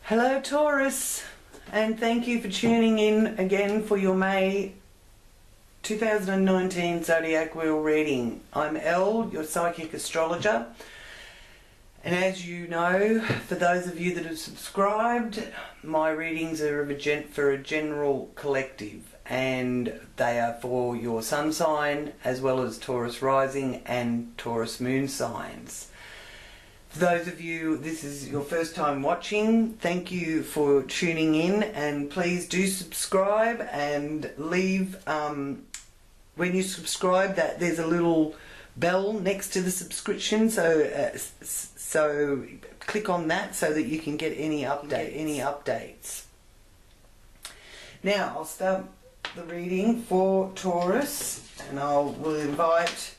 Hello Taurus, and thank you for tuning in again for your May 2019 Zodiac Wheel reading. I'm Elle, your Psychic Astrologer, and as you know, for those of you that have subscribed, my readings are for a general collective, and they are for your sun sign as well as Taurus rising and Taurus moon signs. For those of you, this is your first time watching, thank you for tuning in, and please do subscribe and leave, when you subscribe, that there's a little bell next to the subscription, so click on that so that you can get any updates. Now I'll start the reading for Taurus, and will invite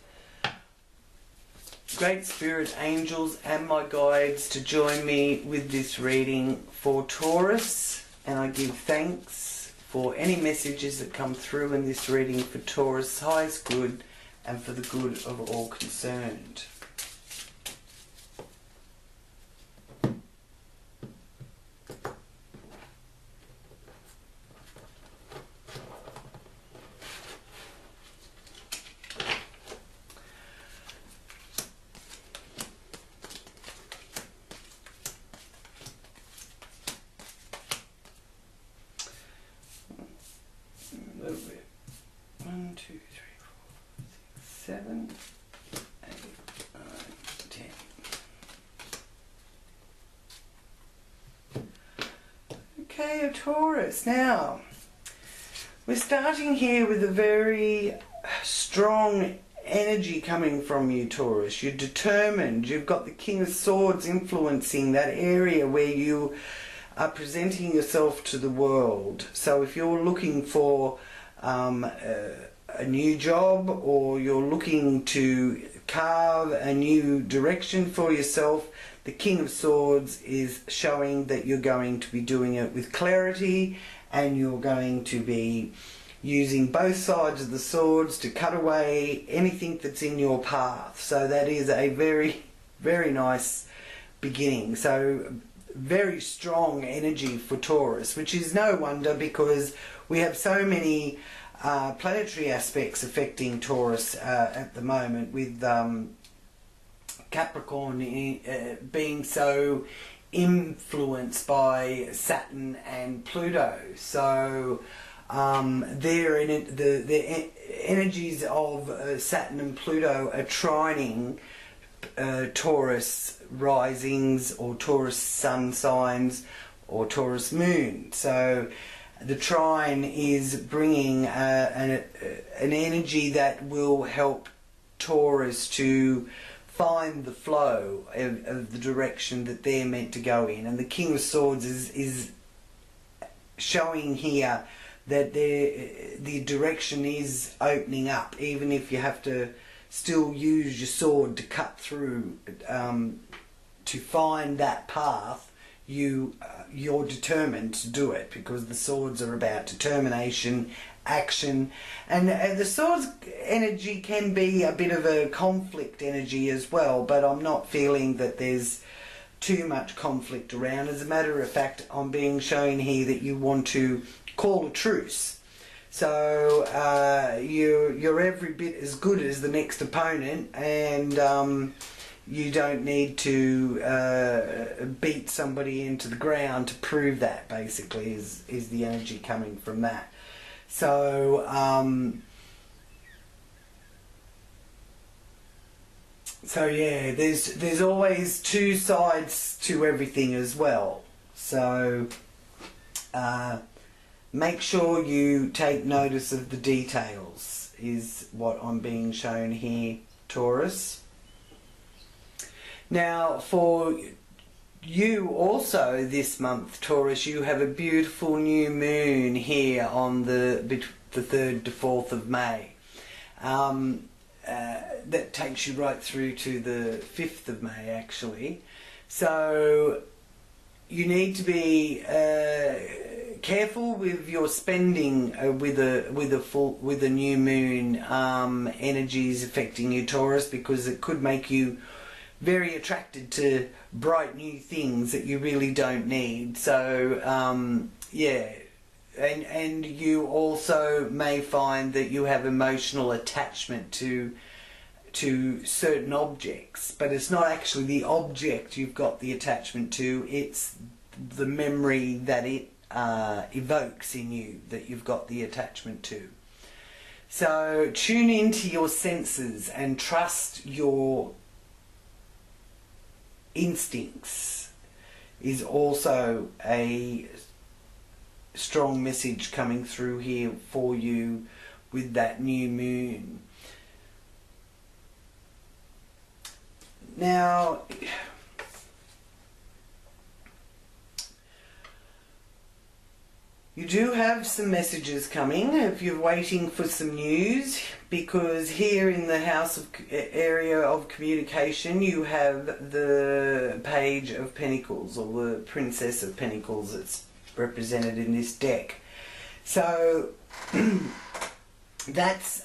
Great Spirit, angels and my guides to join me with this reading for Taurus, and I give thanks for any messages that come through in this reading for Taurus' highest good and for the good of all concerned. A little bit. 1, 2, 3, 4, 6, 7, 8, 9, 10. Okay, Taurus. Now, we're starting here with a very strong energy coming from you, Taurus. You're determined. You've got the King of Swords influencing that area where you are presenting yourself to the world. So if you're looking for a new job, or you're looking to carve a new direction for yourself, the King of Swords is showing that you're going to be doing it with clarity, and you're going to be using both sides of the swords to cut away anything that's in your path. So that is a very, very nice beginning. So very strong energy for Taurus, which is no wonder because we have so many planetary aspects affecting Taurus at the moment, with Capricorn being so influenced by Saturn and Pluto. So the energies of Saturn and Pluto are trining Taurus risings, or Taurus sun signs, or Taurus moon. So the trine is bringing an energy that will help Taurus to find the flow of the direction that they're meant to go in. And the King of Swords is showing here that the direction is opening up, even if you have to still use your sword to cut through to find that path. You're determined to do it, because the swords are about determination, action, and the swords energy can be a bit of a conflict energy as well, but I'm not feeling that there's too much conflict around. As a matter of fact, I'm being shown here that you want to call a truce. So you're every bit as good as the next opponent, and you don't need to beat somebody into the ground to prove that, basically, is the energy coming from that. So so yeah, there's always two sides to everything as well. So make sure you take notice of the details, is what I'm being shown here, Taurus. Now, for you also this month, Taurus, you have a beautiful new moon here on the 3rd to 4th of May. That takes you right through to the 5th of May, actually. So you need to be careful with your spending with a new moon energies affecting you, Taurus, because it could make you very attracted to bright new things that you really don't need. So yeah, and you also may find that you have emotional attachment to certain objects, but it's not actually the object you've got the attachment to, it's the memory that it evokes in you that you've got the attachment to. So tune into your senses and trust your instincts is also a strong message coming through here for you with that new moon. Now, you do have some messages coming if you're waiting for some news, because here in the house of area of communication you have the Page of Pentacles, or the Princess of Pentacles that's represented in this deck. So that's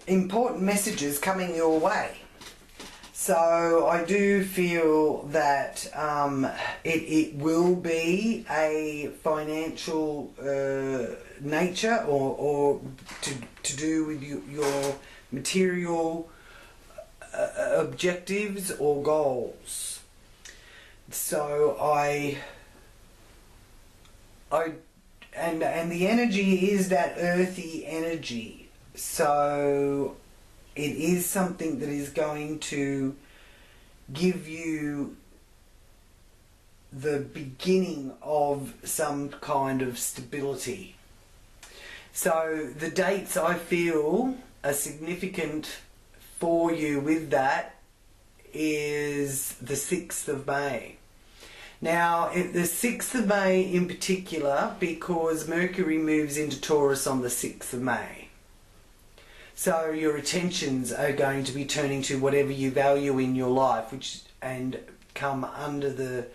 important messages coming your way. So I do feel that it will be a financial nature, or to do with your material objectives or goals. So and the energy is that earthy energy. So it is something that is going to give you the beginning of some kind of stability. So the dates I feel are significant for you with that is the 6th of May. Now, the 6th of May in particular, because Mercury moves into Taurus on the 6th of May. So your attentions are going to be turning to whatever you value in your life, and come under the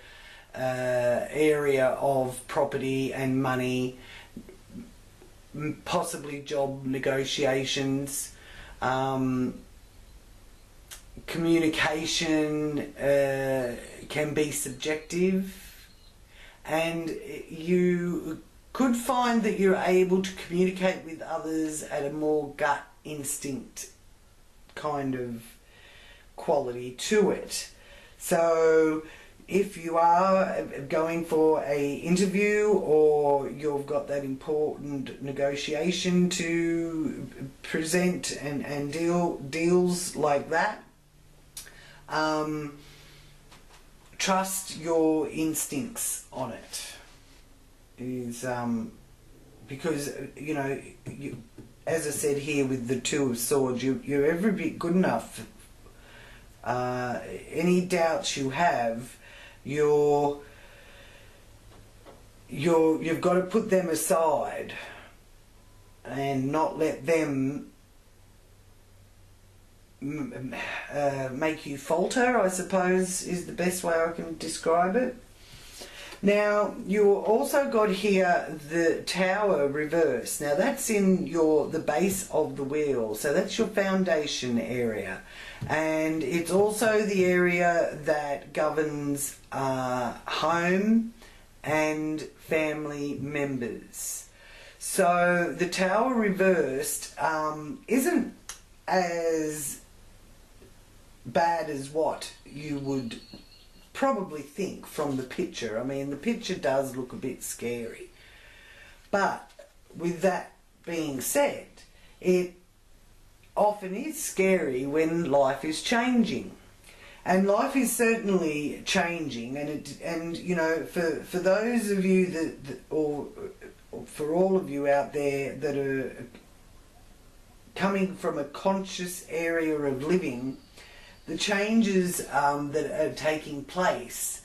area of property and money, possibly job negotiations, communication can be subjective, and you could find that you're able to communicate with others at a more gut instinct kind of quality to it. So if you are going for a interview, or you've got that important negotiation to present and deals like that, trust your instincts on it. Is because you know, as I said here with the Two of Swords, you're every bit good enough. Any doubts you have, you've got to put them aside and not let them make you falter, I suppose is the best way I can describe it. Now, you also got here the Tower reverse. Now that's in the base of the wheel, so that's your foundation area, and it's also the area that governs home and family members. So the Tower reversed isn't as bad as what you would probably think from the picture. I mean, the picture does look a bit scary, but with that being said, it often is scary when life is changing, and life is certainly changing. And you know, for those of you or for all of you out there that are coming from a conscious area of living, the changes that are taking place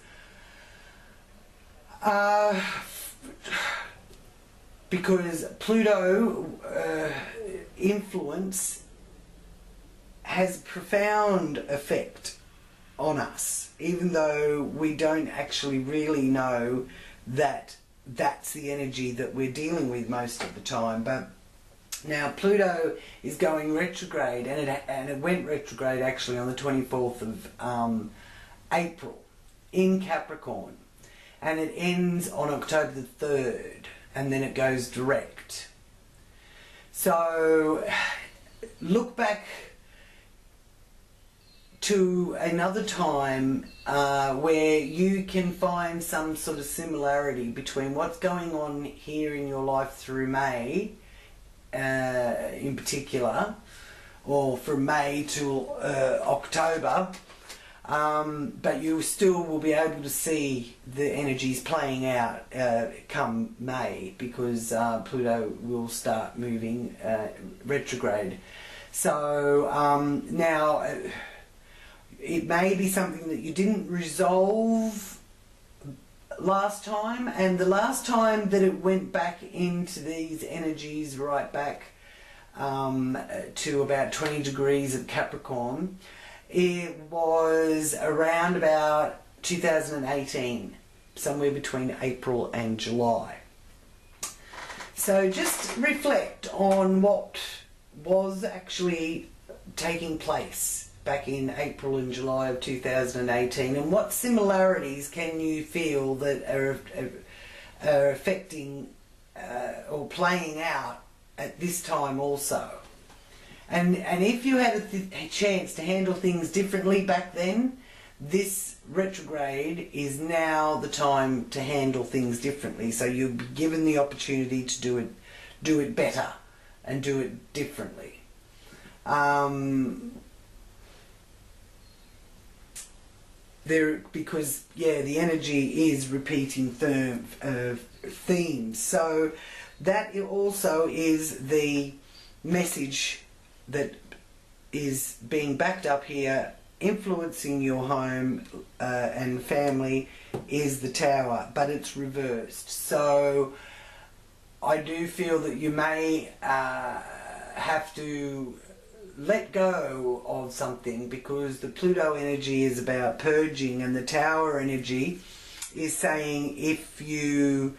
are because Pluto influence has profound effect on us, even though we don't actually really know that that's the energy that we're dealing with most of the time. But Now Pluto is going retrograde, and it went retrograde actually on the 24th of April in Capricorn, and it ends on October the 3rd, and then it goes direct. So look back to another time where you can find some sort of similarity between what's going on here in your life through May in particular, or from May to October, but you still will be able to see the energies playing out come May, because Pluto will start moving retrograde. So now it may be something that you didn't resolve last time, and the last time that it went back into these energies, right back to about 20 degrees of Capricorn, it was around about 2018, somewhere between April and July. So just reflect on what was actually taking place back in April and July of 2018, and what similarities can you feel that are affecting or playing out at this time also. And if you had a chance to handle things differently back then, this retrograde is now the time to handle things differently. So you'll be given the opportunity to do it better and do it differently. Because the energy is repeating themes. So that also is the message that is being backed up here, influencing your home and family, is the Tower, but it's reversed. So I do feel that you may have to let go of something, because the Pluto energy is about purging, and the Tower energy is saying if you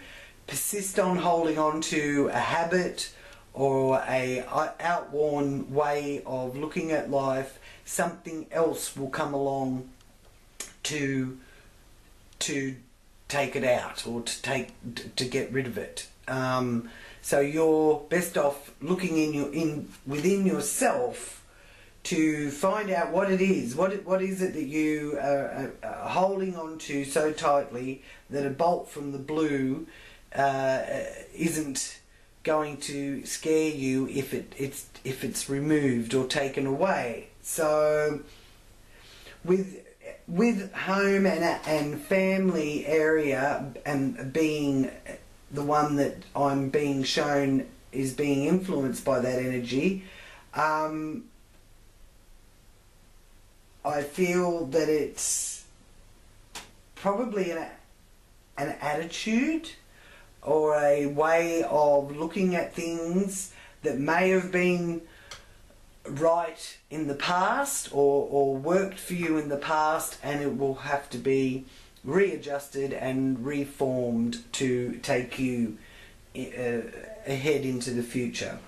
persist on holding on to a habit or a outworn way of looking at life, something else will come along to take it out, or to get rid of it. So you're best off looking within yourself to find out what it is. What is it that you are holding on to so tightly that a bolt from the blue isn't going to scare you if it's removed or taken away. So with home and family area, and being the one that I'm being shown is being influenced by that energy, I feel that it's probably an attitude or a way of looking at things that may have been right in the past, or worked for you in the past, and it will have to be readjusted and reformed to take you ahead into the future.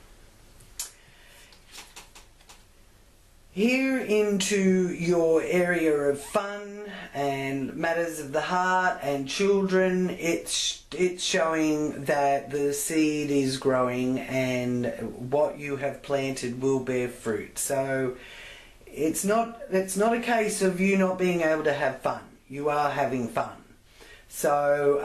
Here into your area of fun and matters of the heart and children, it's showing that the seed is growing and what you have planted will bear fruit. So it's not a case of you not being able to have fun. You are having fun. So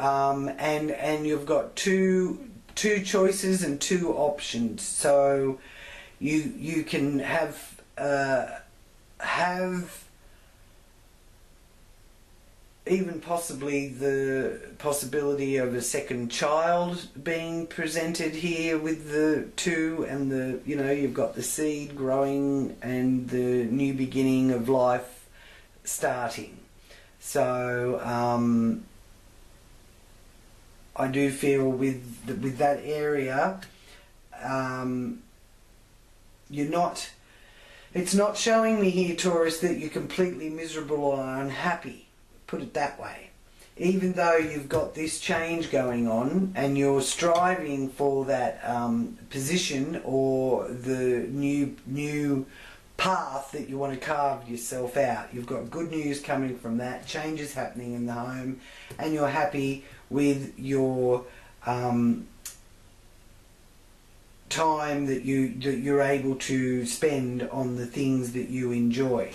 and you've got two choices and two options. So you can have even possibly the possibility of a second child being presented here with the two, and you've got the seed growing and the new beginning of life starting. So I do feel with that area, it's not showing me here, Taurus, that you're completely miserable or unhappy. Put it that way. even though you've got this change going on and you're striving for that position or the new path that you want to carve yourself out, you've got good news coming from that, changes happening in the home, and you're happy with your time that you're able to spend on the things that you enjoy.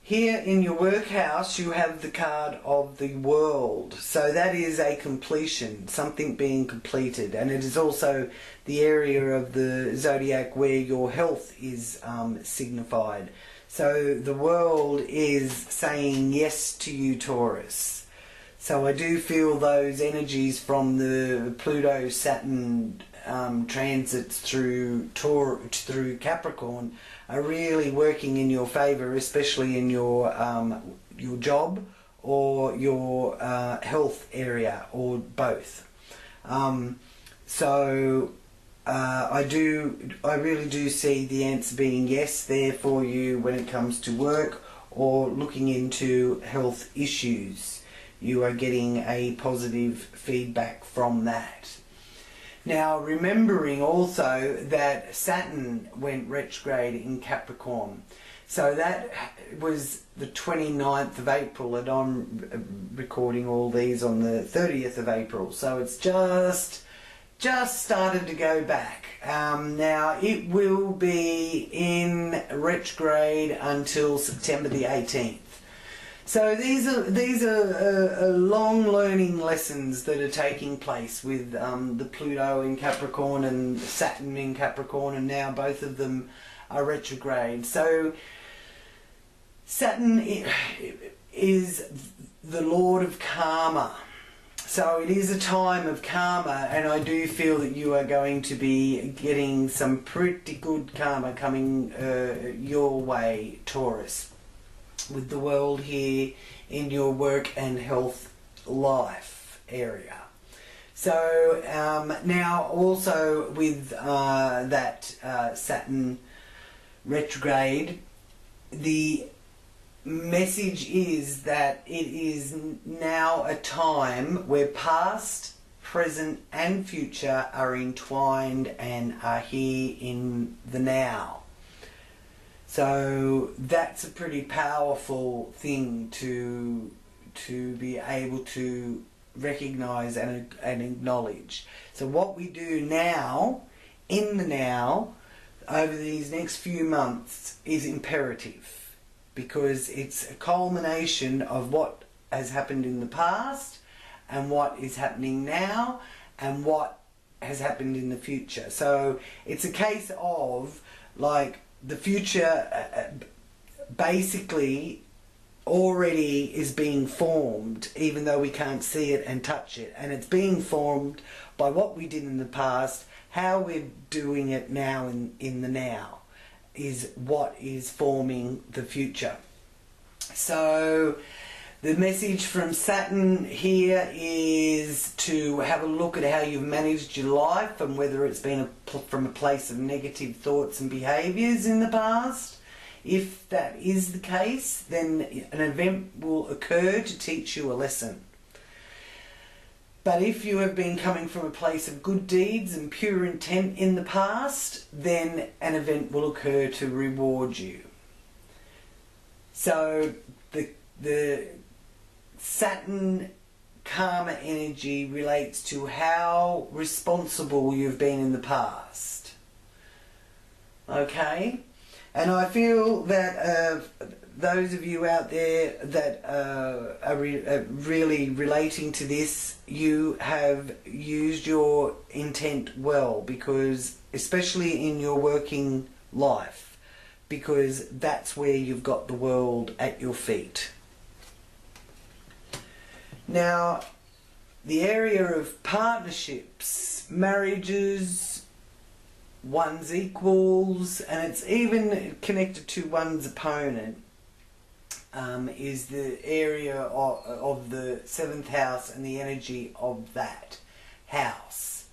Here in your workhouse you have the card of the World, so that is a completion, something being completed, and it is also the area of the zodiac where your health is signified. So the World is saying yes to you, Taurus. So I do feel those energies from the Pluto-Saturn transits through Capricorn are really working in your favour, especially in your job or your health area, or both. I really do see the answer being yes there for you when it comes to work or looking into health issues. You are getting a positive feedback from that. Now, remembering also that Saturn went retrograde in Capricorn. So that was the 29th of April, and I'm recording all these on the 30th of April. So it's just started to go back. Now, it will be in retrograde until September the 18th. So these are long learning lessons that are taking place with the Pluto in Capricorn and Saturn in Capricorn, and now both of them are retrograde. So Saturn is the Lord of Karma. So it is a time of karma, and I do feel that you are going to be getting some pretty good karma coming your way, Taurus, with the World here in your work and health life area. So now also with that Saturn retrograde, the message is that it is now a time where past, present and future are entwined and are here in the now. So that's a pretty powerful thing to be able to recognize and acknowledge. So what we do now, in the now, over these next few months is imperative, because it's a culmination of what has happened in the past and what is happening now and what has happened in the future. So it's a case of, like, the future basically already is being formed, even though we can't see it and touch it, and it's being formed by what we did in the past. How we're doing it now in the now is what is forming the future. So the message from Saturn here is to have a look at how you've managed your life and whether it's been from a place of negative thoughts and behaviours in the past. If that is the case, then an event will occur to teach you a lesson. But if you have been coming from a place of good deeds and pure intent in the past, then an event will occur to reward you. So the Saturn karma energy relates to how responsible you've been in the past. Okay? And I feel that those of you out there that are really relating to this, you have used your intent well, because especially in your working life, because that's where you've got the world at your feet. Now, the area of partnerships, marriages, one's equals, and it's even connected to one's opponent, is the area of the 7th house and the energy of that house.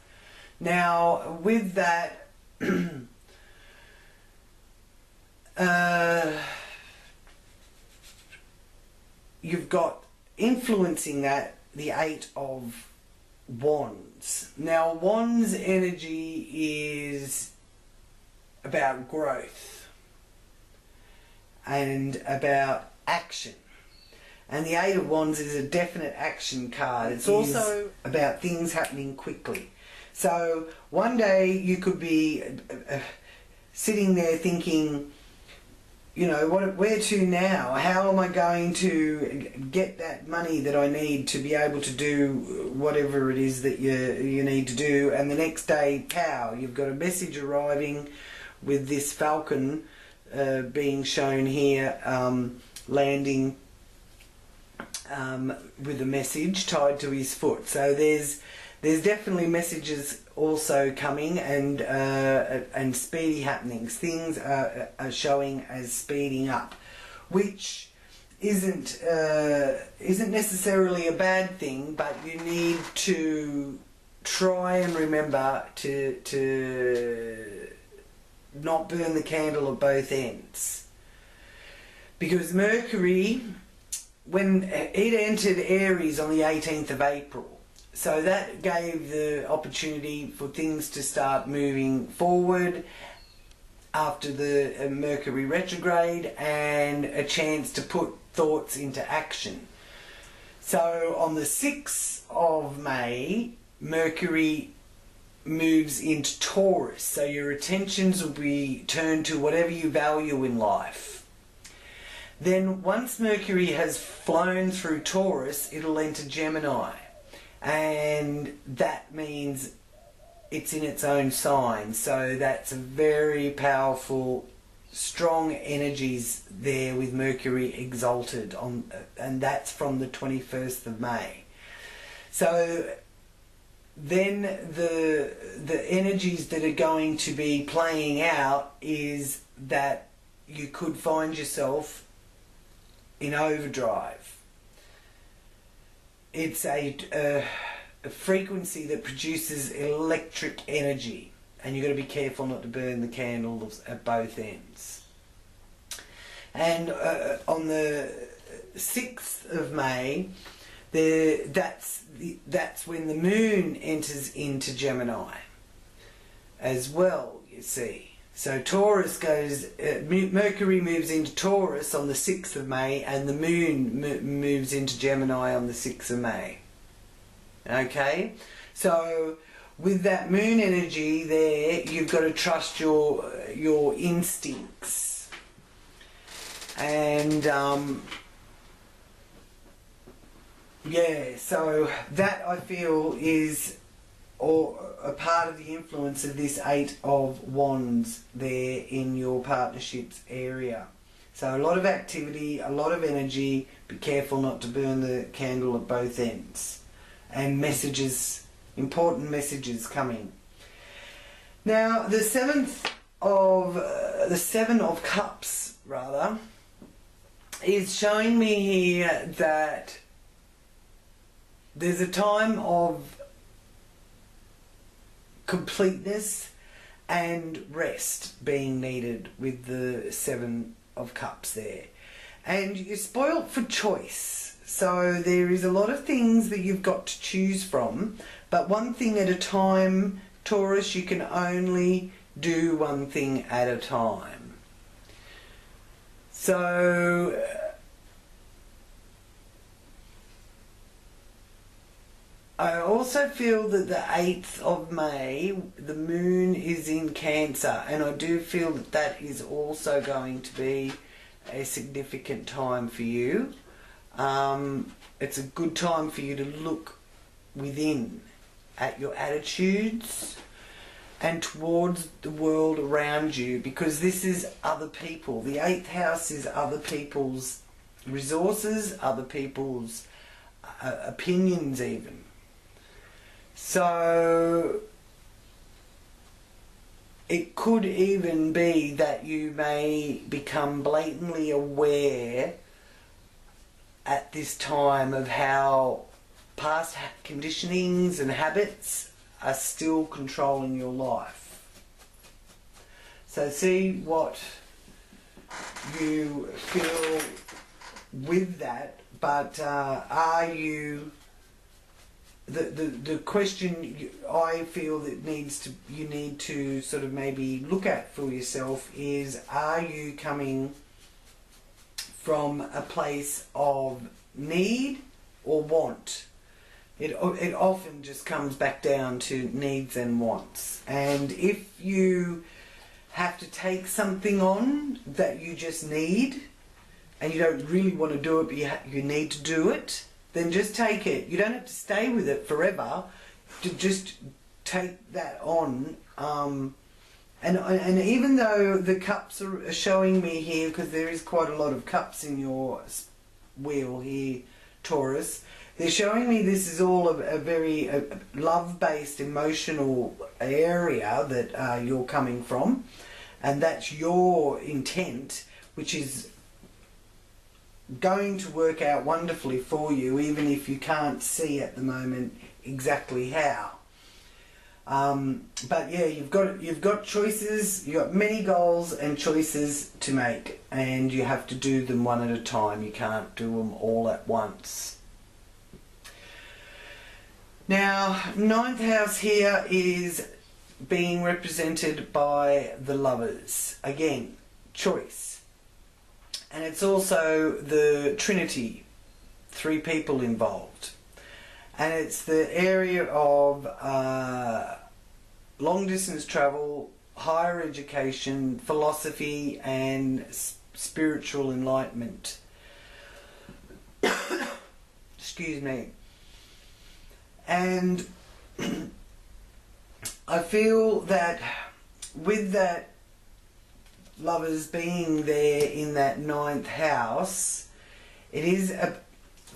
Now, with that, you've got influencing that, the Eight of Wands. Now, Wands energy is about growth and about action. And the Eight of Wands is a definite action card. It's also about things happening quickly. So one day you could be sitting there thinking, you know, where to now? How am I going to get that money that I need to be able to do whatever it is that you need to do? And the next day, pow, you've got a message arriving with this falcon being shown here, landing with a message tied to his foot. So there's definitely messages also coming, and speedy happenings. Things are showing as speeding up, which isn't necessarily a bad thing, but you need to try and remember to not burn the candle at both ends, because Mercury, when it entered Aries on the 18th of April, so that gave the opportunity for things to start moving forward after the Mercury retrograde, and a chance to put thoughts into action. So on the 6th of May, Mercury moves into Taurus, so your attentions will be turned to whatever you value in life. Then once Mercury has flown through Taurus, it'll enter Gemini. And that means it's in its own sign. So that's a very powerful, strong energies there with Mercury exalted on, and that's from the 21st of May. So then the energies that are going to be playing out is that you could find yourself in overdrive. It's a frequency that produces electric energy, and you've got to be careful not to burn the candles at both ends. And on the 6th of May, that's when the moon enters into Gemini as well, you see. So Taurus goes, Mercury moves into Taurus on the 6th of May, and the moon moves into Gemini on the 6th of May. Okay? So with that moon energy there, you've got to trust your instincts. And yeah, so that I feel is a part of the influence of this Eight of Wands there in your partnerships area. So a lot of activity, a lot of energy. Be careful not to burn the candle at both ends. And messages, important messages coming. Now the Seven of Cups rather is showing me here that there's a time of completeness and rest being needed with the Seven of Cups there. And you're spoilt for choice. So there is a lot of things that you've got to choose from, but one thing at a time, Taurus. You can only do one thing at a time. So I also feel that the 8th of May, the moon is in Cancer, and I do feel that that is also going to be a significant time for you. It's a good time for you to look within at your attitudes and towards the world around you, because this is other people. The 8th house is other people's resources, other people's opinions even. So it could even be that you may become blatantly aware at this time of how past conditionings and habits are still controlling your life. So see what you feel with that, but are you... The question I feel that you need to sort of maybe look at for yourself is, are you coming from a place of need or want? It often just comes back down to needs and wants. And if you have to take something on that you just need, and you don't really want to do it, but you need to do it, then just take it. You don't have to stay with it forever. To just take that on. And even though the cups are showing me here, because there is quite a lot of cups in your wheel here, Taurus, they're showing me this is all a very love-based, emotional area that you're coming from. And that's your intent, which is going to work out wonderfully for you, even if you can't see at the moment exactly how. But yeah, you've got choices, you've got many goals and choices to make, and you have to do them one at a time. You can't do them all at once. Now, 9th house here is being represented by the Lovers. Again, choice. And it's also the Trinity, 3 people involved. And it's the area of long distance travel, higher education, philosophy and spiritual enlightenment. Excuse me. And I feel that with that Lovers being there in that 9th house, it is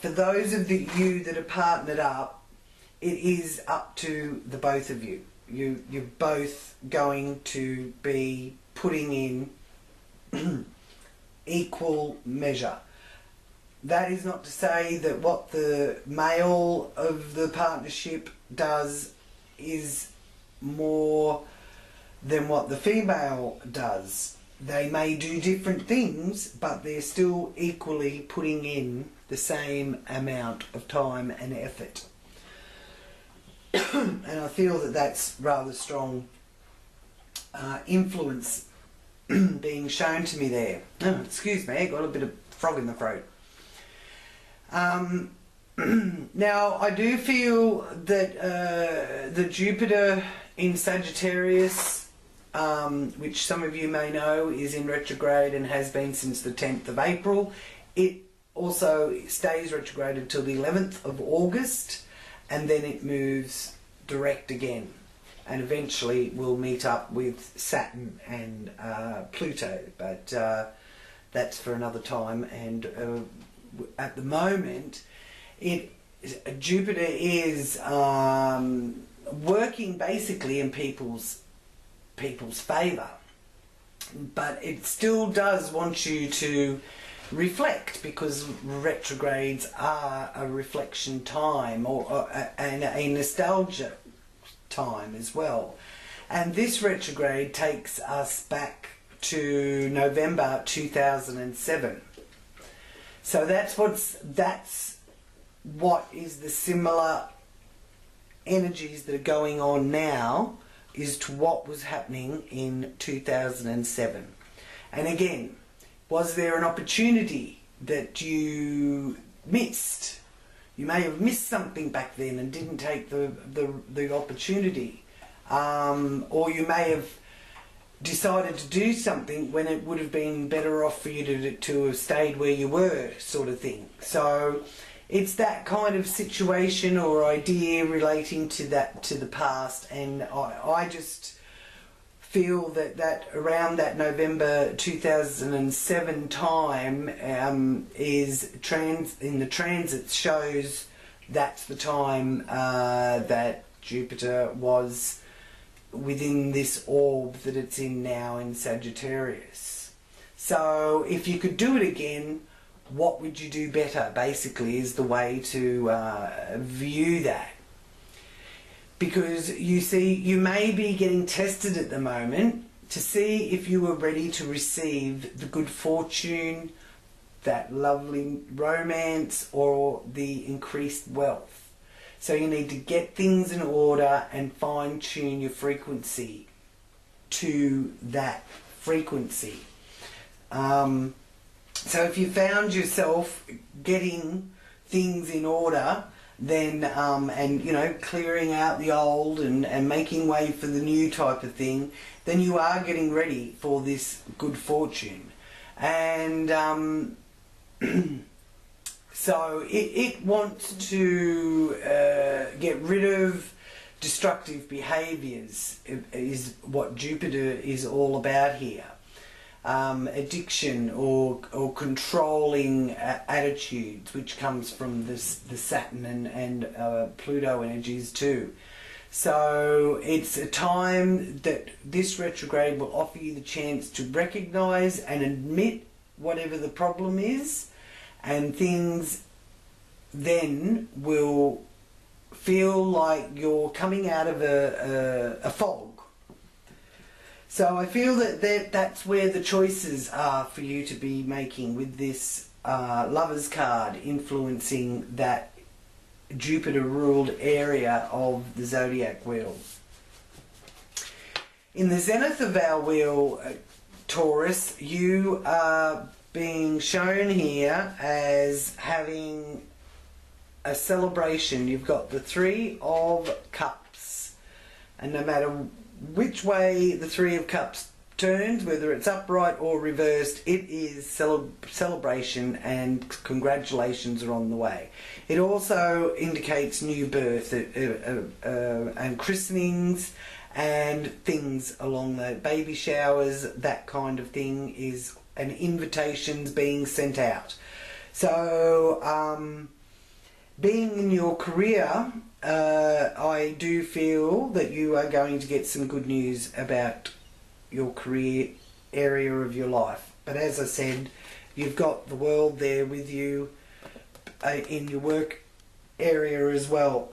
for those of you that are partnered up, it is up to the both of you. You're both going to be putting in equal measure. That is not to say that what the male of the partnership does is more than what the female does. They may do different things, but they're still equally putting in the same amount of time and effort. And I feel that that's rather strong influence being shown to me there. Oh, excuse me, I got a bit of frog in the throat. Now, I do feel that the Jupiter in Sagittarius, which some of you may know is in retrograde and has been since the 10th of April. It also stays retrograde until the 11th of August, and then it moves direct again, and eventually will meet up with Saturn and Pluto, but that's for another time. And at the moment, Jupiter is working basically in people's favour, but it still does want you to reflect, because retrogrades are a reflection time and a nostalgia time as well. And this retrograde takes us back to November 2007. So that's what is the similar energies that are going on now is to what was happening in 2007. And again, was there an opportunity that you missed? You may have missed something back then and didn't take the opportunity. Or you may have decided to do something when it would have been better off for you to have stayed where you were, sort of thing. So it's that kind of situation or idea relating to the past, and I just feel that around that November 2007 time is in the transit shows that's the time that Jupiter was within this orb that it's in now in Sagittarius. So if you could do it again, what would you do better, basically, is the way to view that. Because you see, you may be getting tested at the moment to see if you are ready to receive the good fortune that lovely romance or the increased wealth. So you need to get things in order and fine tune your frequency to that frequency. So if you found yourself getting things in order, then and you know, clearing out the old and making way for the new type of thing, then you are getting ready for this good fortune. And so it wants to get rid of destructive behaviours, is what Jupiter is all about here. Addiction or controlling attitudes, which comes from the Saturn and Pluto energies too. So it's a time that this retrograde will offer you the chance to recognise and admit whatever the problem is, and things then will feel like you're coming out of a fog. So I feel that that's where the choices are for you to be making with this Lovers card influencing that Jupiter ruled area of the zodiac wheel. In the zenith of our wheel, Taurus, you are being shown here as having a celebration. You've got the Three of Cups, and no matter which way the Three of Cups turns, whether it's upright or reversed, it is celebration and congratulations are on the way. It also indicates new birth and christenings and things along the baby showers, that kind of thing, is an invitations being sent out. So being in your career, I do feel that you are going to get some good news about your career area of your life. But as I said, you've got the world there with you in your work area as well.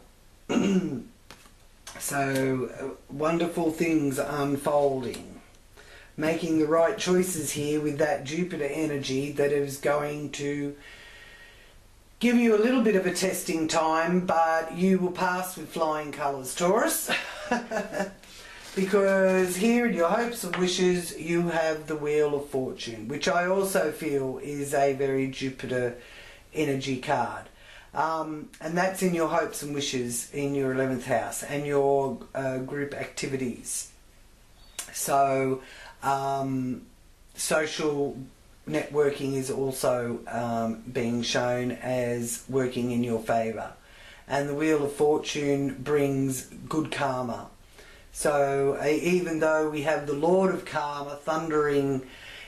So wonderful things are unfolding. Making the right choices here with that Jupiter energy that is going to give you a little bit of a testing time, but you will pass with flying colours, Taurus. Because here in your hopes and wishes you have the Wheel of Fortune, which I also feel is a very Jupiter energy card. And that's in your hopes and wishes in your 11th house and your group activities. So social networking is also being shown as working in your favour. And the Wheel of Fortune brings good karma. So even though we have the Lord of Karma thundering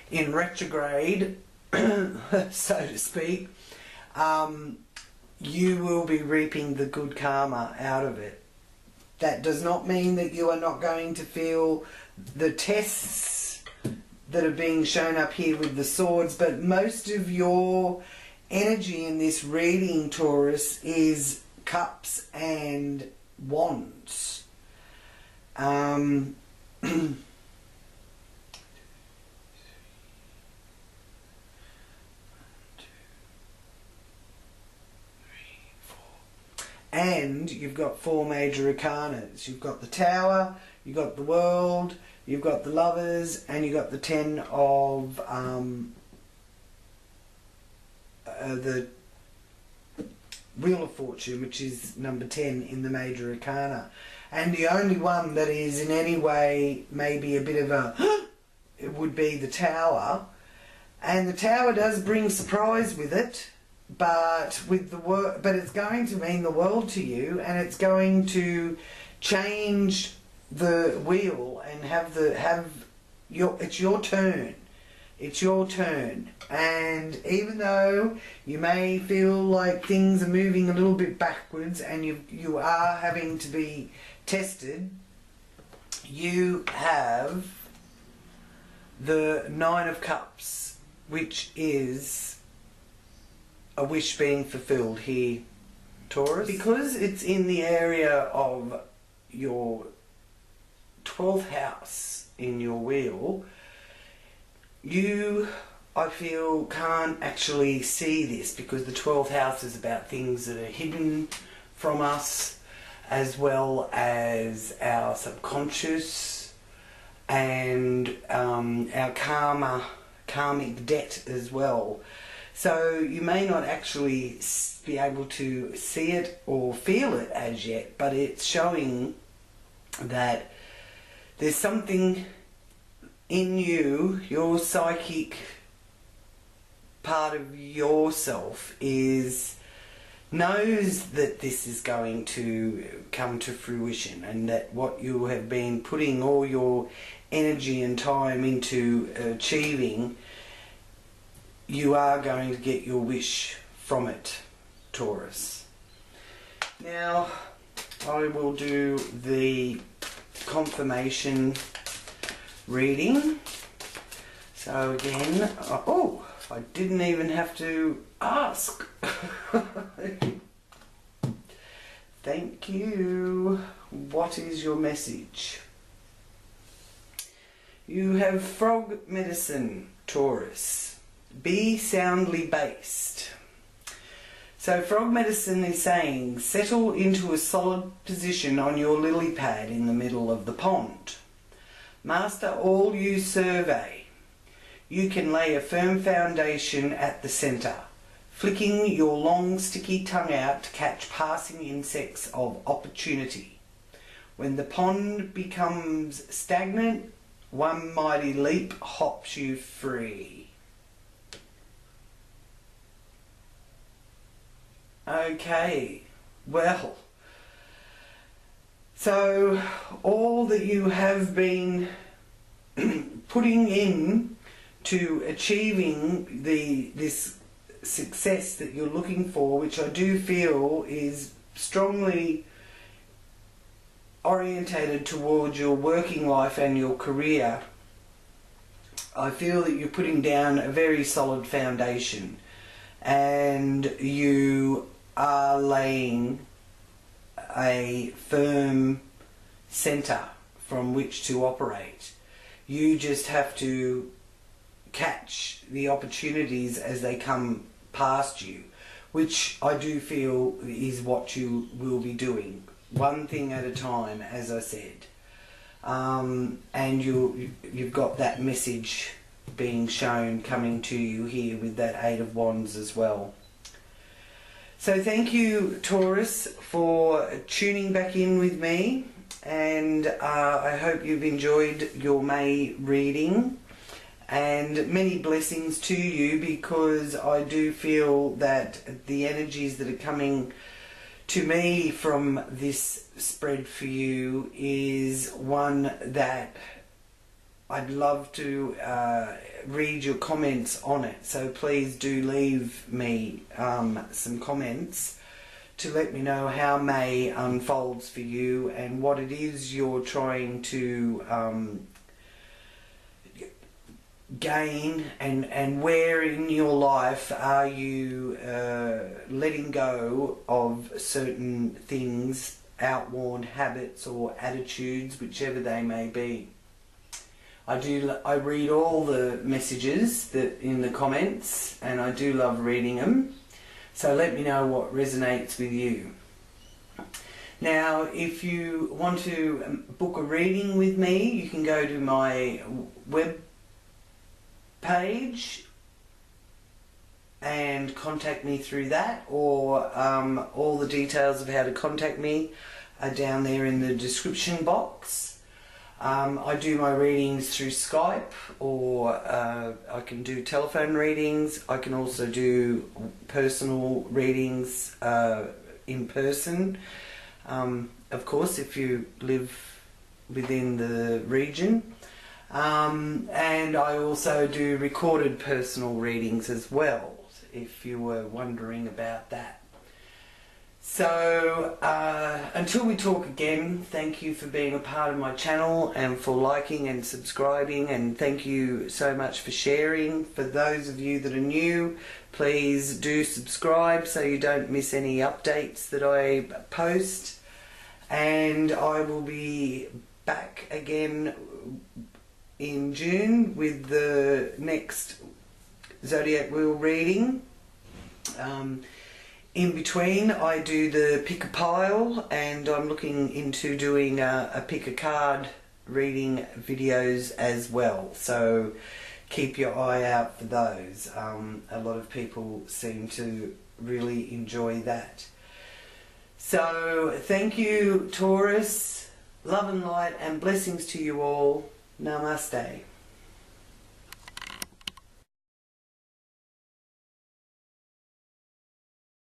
in retrograde, so to speak, you will be reaping the good karma out of it. That does not mean that you are not going to feel the tests that are being shown up here with the swords, but most of your energy in this reading, Taurus, is cups and wands. And you've got four major arcanas. You've got the Tower, you've got the World, you've got the Lovers, and you've got the Ten of the Wheel of Fortune, which is number 10 in the major arcana. And the only one that is in any way maybe a bit of a it would be the Tower. And the Tower does bring surprise with it, but with the but it's going to mean the world to you, and it's going to change the wheel and it's your turn. It's your turn. And even though you may feel like things are moving a little bit backwards and you are having to be tested, you have the Nine of Cups, which is a wish being fulfilled here, Taurus. Because it's in the area of your 12th house in your wheel, you I feel can't actually see this, because the 12th house is about things that are hidden from us, as well as our subconscious and our karmic debt as well. So you may not actually be able to see it or feel it as yet, but it's showing that there's something in you, your psychic part of yourself knows that this is going to come to fruition, and that what you have been putting all your energy and time into achieving, you are going to get your wish from it, Taurus. Now I will do the confirmation reading. So again, oh, I didn't even have to ask. Thank you. What is your message? You have frog medicine, Taurus. Be soundly based. So frog medicine is saying, settle into a solid position on your lily pad in the middle of the pond. Master all you survey. You can lay a firm foundation at the centre, flicking your long sticky tongue out to catch passing insects of opportunity. When the pond becomes stagnant, one mighty leap hops you free. Okay, well, so all that you have been putting in to achieving this success that you're looking for, which I do feel is strongly orientated towards your working life and your career, I feel that you're putting down a very solid foundation, and you are laying a firm centre from which to operate. You just have to catch the opportunities as they come past you, which I do feel is what you will be doing, one thing at a time, as I said. And you've got that message being shown coming to you here with that Eight of Wands as well. So thank you, Taurus, for tuning back in with me, and I hope you've enjoyed your May reading, and many blessings to you, because I do feel that the energies that are coming to me from this spread for you is one that I'd love to read your comments on it. So please do leave me some comments to let me know how May unfolds for you and what it is you're trying to gain, and where in your life are you letting go of certain things, outworn habits or attitudes, whichever they may be. I read all the messages that in the comments, and I do love reading them. So let me know what resonates with you. Now, if you want to book a reading with me, you can go to my web page and contact me through that, or all the details of how to contact me are down there in the description box. I do my readings through Skype, or I can do telephone readings. I can also do personal readings in person, of course, if you live within the region. And I also do recorded personal readings as well, if you were wondering about that. So until we talk again, thank you for being a part of my channel and for liking and subscribing, and thank you so much for sharing. For those of you that are new, please do subscribe so you don't miss any updates that I post, and I will be back again in June with the next Zodiac wheel reading. In between, I do the pick a pile, and I'm looking into doing a pick a card reading videos as well. So keep your eye out for those. A lot of people seem to really enjoy that. So thank you, Taurus. Love and light and blessings to you all. Namaste.